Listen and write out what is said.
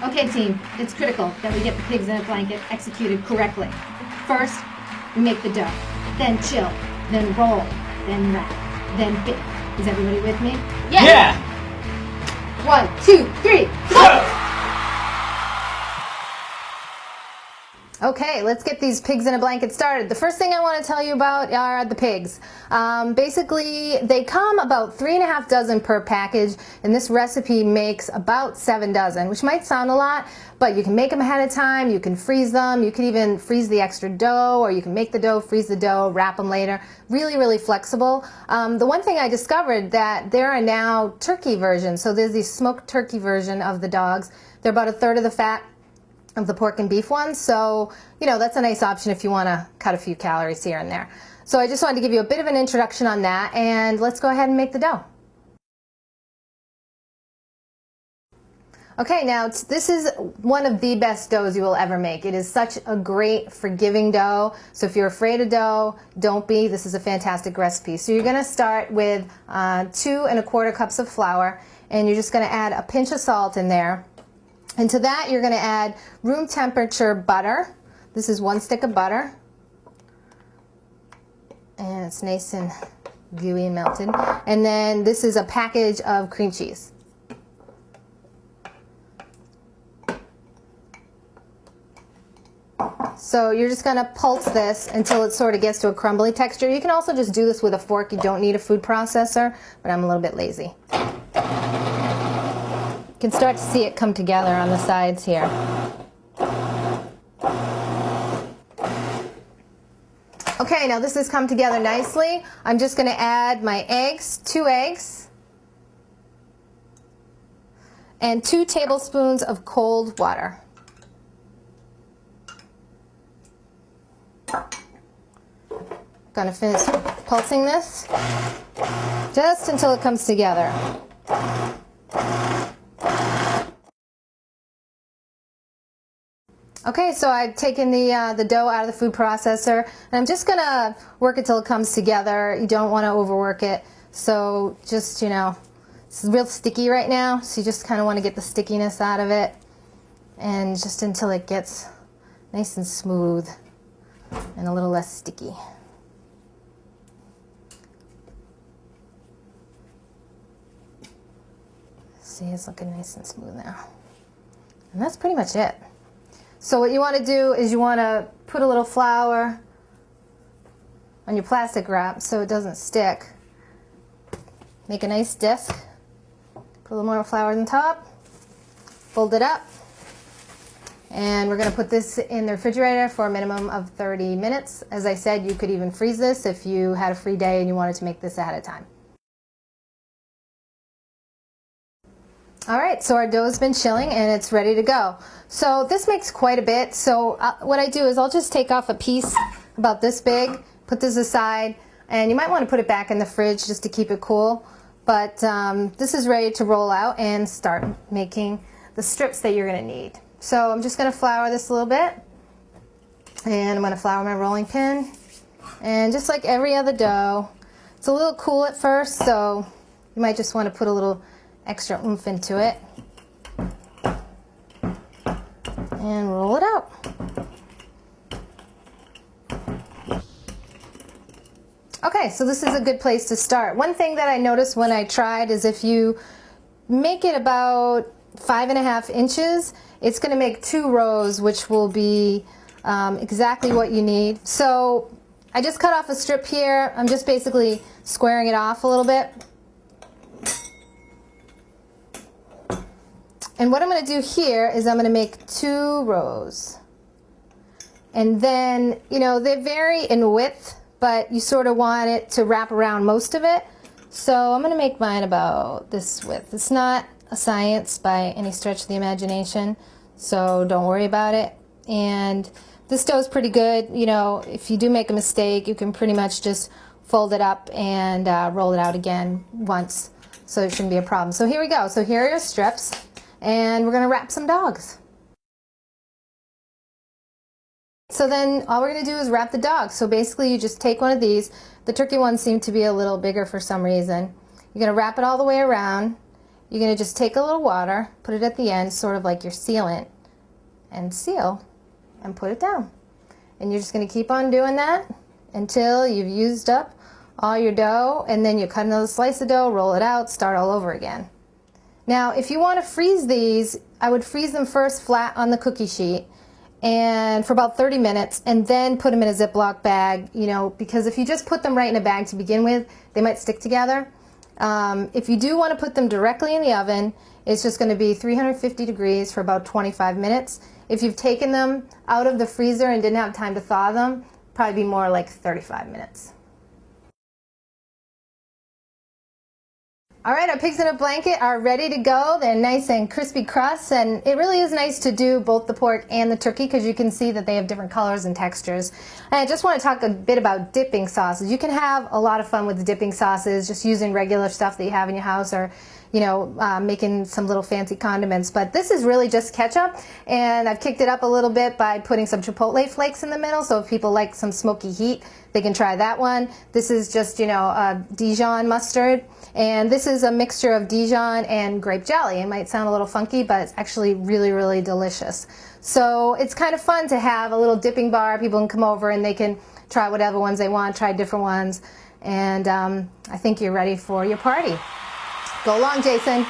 Okay team, it's critical that we get the pigs in a blanket executed correctly. First, we make the dough, then chill, then roll, then wrap, then bake. Is everybody with me? Yeah! 1, 2, 3, go! Okay, let's get these pigs in a blanket started. The first thing I want to tell you about are the pigs. Basically, they come about 3.5 dozen per package, and this recipe makes about 7 dozen, which might sound a lot, but you can make them ahead of time, you can freeze them, you can even freeze the extra dough, or you can make the dough, freeze the dough, wrap them later. Really, really flexible. The one thing I discovered that there are now turkey versions, so there's the smoked turkey version of the dogs. They're about 1/3 of the fat of the pork and beef ones, so that's a nice option if you want to cut a few calories here and there. So I just wanted to give you a bit of an introduction on that, and let's go ahead and make the dough. Okay, now this is one of the best doughs you will ever make. It is such a great forgiving dough, so if you're afraid of dough, don't be. This is a fantastic recipe. So you're going to start with 2 1/4 cups of flour, and you're just going to add a pinch of salt in there. And to that, you're going to add room temperature butter. This is 1 stick of butter. And it's nice and gooey and melted. And then this is a package of cream cheese. So you're just going to pulse this until it sort of gets to a crumbly texture. You can also just do this with a fork. You don't need a food processor, but I'm a little bit lazy. You can start to see it come together on the sides here. Okay, now this has come together nicely. I'm just going to add my eggs, 2 eggs, and 2 tablespoons of cold water. Going to finish pulsing this just until it comes together. Okay, so I've taken the dough out of the food processor, and I'm just going to work it till it comes together. You don't want to overwork it, so just, it's real sticky right now, so you just kind of want to get the stickiness out of it, and just until it gets nice and smooth and a little less sticky. See, it's looking nice and smooth now. And that's pretty much it. So what you want to do is you want to put a little flour on your plastic wrap so it doesn't stick. Make a nice disc. Put a little more flour on top. Fold it up. And we're going to put this in the refrigerator for a minimum of 30 minutes. As I said, you could even freeze this if you had a free day and you wanted to make this ahead of time. Alright, so our dough has been chilling and it's ready to go. So this makes quite a bit, so what I do is I'll just take off a piece about this big, put this aside, and you might want to put it back in the fridge just to keep it cool. But this is ready to roll out and start making the strips that you're going to need. So I'm just going to flour this a little bit, and I'm going to flour my rolling pin. And just like every other dough, it's a little cool at first, so you might just want to put a little extra oomph into it and roll it out. Okay, so this is a good place to start. One thing that I noticed when I tried is if you make it about 5.5 inches, it's going to make 2 rows, which will be exactly what you need. So I just cut off a strip here. I'm just basically squaring it off a little bit. And what I'm going to do here is I'm going to make 2 rows. And then, they vary in width, but you sort of want it to wrap around most of it. So I'm going to make mine about this width. It's not a science by any stretch of the imagination, so don't worry about it. And this dough is pretty good. If you do make a mistake, you can pretty much just fold it up and roll it out again once. So it shouldn't be a problem. So here we go. So here are your strips. And we're going to wrap some dogs. So then all we're going to do is wrap the dog. So basically you just take one of these. The turkey ones seem to be a little bigger for some reason. You're going to wrap it all the way around, you're going to just take a little water, put it at the end, sort of like your sealant, and seal, and put it down. And you're just going to keep on doing that until you've used up all your dough, and then you cut another slice of dough, roll it out, start all over again. Now, if you want to freeze these, I would freeze them first flat on the cookie sheet and for about 30 minutes, and then put them in a Ziploc bag, you know, because if you just put them right in a bag to begin with, they might stick together. If you do want to put them directly in the oven, it's just going to be 350 degrees for about 25 minutes. If you've taken them out of the freezer and didn't have time to thaw them, probably be more like 35 minutes. All right, our pigs in a blanket are ready to go. They're nice and crispy crusts, and it really is nice to do both the pork and the turkey because you can see that they have different colors and textures. And I just want to talk a bit about dipping sauces. You can have a lot of fun with the dipping sauces, just using regular stuff that you have in your house, or making some little fancy condiments. But this is really just ketchup, and I've kicked it up a little bit by putting some chipotle flakes in the middle, so if people like some smoky heat, they can try that one. This is just, Dijon mustard, and this is a mixture of Dijon and grape jelly. It might sound a little funky, but it's actually really, really delicious. So it's kind of fun to have a little dipping bar. People can come over and they can try whatever ones they want, try different ones, and I think you're ready for your party. Go long, Jason.